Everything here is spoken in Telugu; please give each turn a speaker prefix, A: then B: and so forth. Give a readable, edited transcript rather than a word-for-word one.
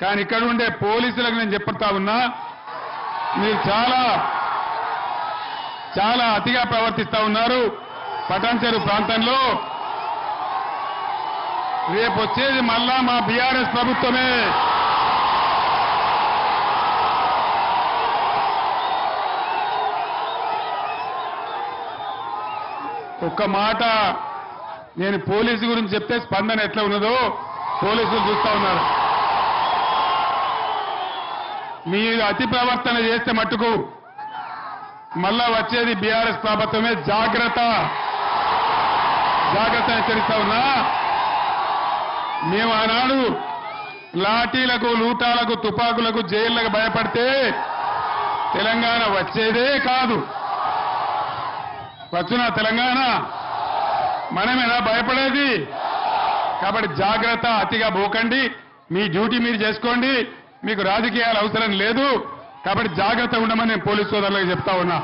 A: కానీ ఇక్కడ ఉండే పోలీసులకు నేను చెప్తా ఉన్నా, మీరు చాలా అతిగా ప్రవర్తిస్తా ఉన్నారు. పటాన్చెరు ప్రాంతంలో రేపు వచ్చేది మళ్ళా మా బీఆర్ఎస్ ప్రభుత్వమే. ఒక్క మాట నేను పోలీసు గురించి చెప్తే స్పందన ఎట్లా ఉన్నదో పోలీసులు చూస్తా ఉన్నారు. మీరు అతి ప్రవర్తన చేస్తే మట్టుకు మళ్ళా వచ్చేది బీఆర్ఎస్ ప్రభుత్వమే. జాగ్రత్త హెచ్చరిస్తా ఉన్నా. మేము ఆనాడు లాఠీలకు, లూటాలకు, తుపాకులకు, జైళ్లకు భయపడితే తెలంగాణ వచ్చేదే కాదు. వచ్చునా తెలంగాణ? మనమేనా భయపడేది? కాబట్టి జాగ్రత్త, అతిగా పోకండి. మీ డ్యూటీ మీరు చేసుకోండి. మీకు రాజకీయాలు అవసరం లేదు. కాబట్టి జాగ్రత్త ఉండమని నేను పోలీసు సోదరులకు చెప్తా ఉన్నా.